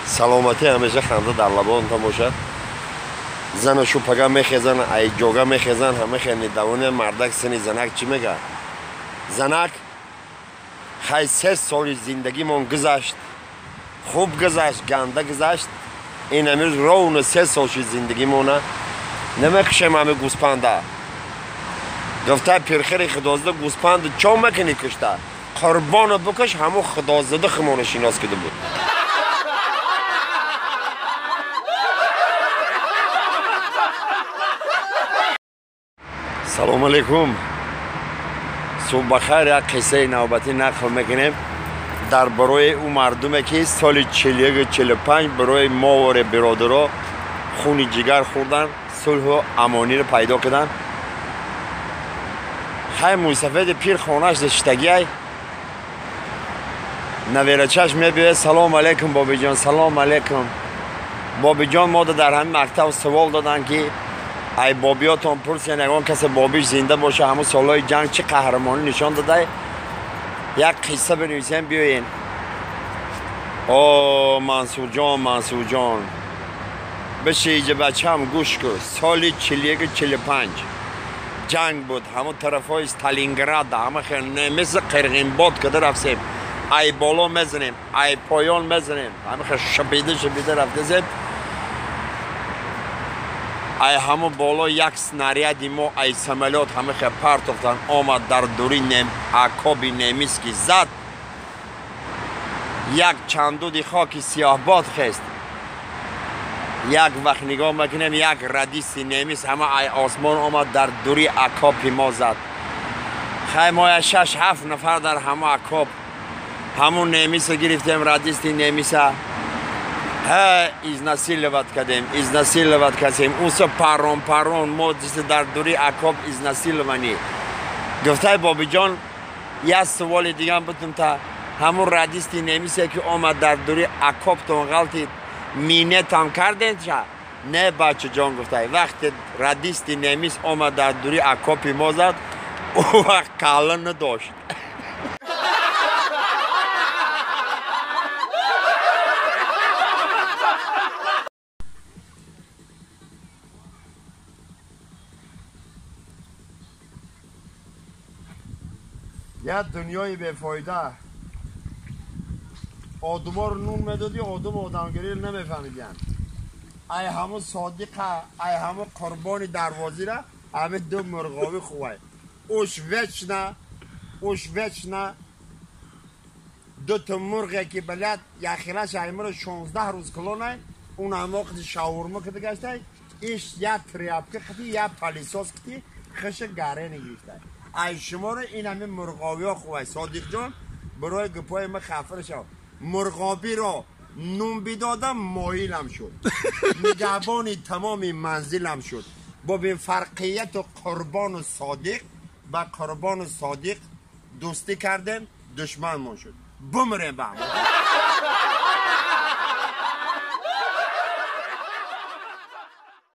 سلامتی همیشه خنده در لبان تا باشد. زن شوپگا میخیزن، ای جوگا میخیزن، همه خیلی دوونه مردک سنی زنک چی میگه؟ زنک خیلی 3 سال زندگی من گذشت، خوب گذشت، گنده گذشت. این امروز رون 3 سالش زندگی مونه نمیکشم همه گوسپنده. گفته پیرخیری خدازده گوسپند چا مکنی کشته؟ قربان بکش همون خدازده خمونه شناس کده بود. سلام علیکم، صبح بخیر. یک قصه نوبتی نقل میکنیم در برای اون مردمی که سال 41-45 برای ما و برادرها خون جگر خوردن، صلح و امانی رو پیدا کردن. خیلی موسفید پیر خانهش داشتگی نویره چشم میبیه سلام علیکم بابی جان، سلام علیکم بابی جان. ما در همین مکتب سوال دادن که ای بابیاتون پرسین اگه کسی بابیش زنده باشه همون سالهای جنگ چه قهرمانی نشان داده. یک قصه بنویسیم بیاین. او منصور جان بشه ایجا بچه هم گوش کن. سال 41-45 جنگ بود، همون طرف های استالینگراد، همه خیلی مثل قرغینباد کده رفتیم. ای بالا میزنیم، ای پایان میزنیم، همه خیلی شبیده رفته زیم. ای همون بالا یک سناریادی ما ای سملات همه خیلی پرت افتن آمد در دوری عقابی نمیسکی زد. یک چندودی خاکی سیاه باد خست. یک وقت نگاه میکنیم یک ردیسی نمیس همه ای آسمان آمد در دوری عقابی ما زد. خیلی ما 6-7 نفر در همه عقاب همون نمیس گرفتیم، ردیسی نمیسه از نسیل لوت کردیم. اون سه پرون ما در دوری عقاب از نسیل لونی. گفته بابی جان یه سوال دیگه هم بتون تا همون ردیستی نمیسه که آمد در دوری عقاب تون غلطی مینه تام کردین چه؟ نه بچه جان. گفته وقتی ردیستی نمیس آمد در دوری عقاب ما زد اون وقت کلا نداشت. یه دنیای بیفایده آدما رو نون میدادی آدم آدمگیری رو نمیفهمیدن. ای همون صادقه ای همون قربان دروازی را همه دو مرغاوی خوبه اوش وچنه 2 تا مرغه که بلد یخیلش ایمه رو 16 روز کلونه اون هم وقت شاورما که گشته ایش یه تریابکه خطی یه پالیساس خطی خش گره نگیشته. ای شما رو این همه مرغابی ها خوبه. صادق جان برای گپای ما خفر شد. مرغابی را نون بیدادم مایلم شد. نگهبانی تمام منزلم شد. با به فرقیت و قربان و صادق با قربان و صادق دوستی کردن دشمن ما شد. بمرین با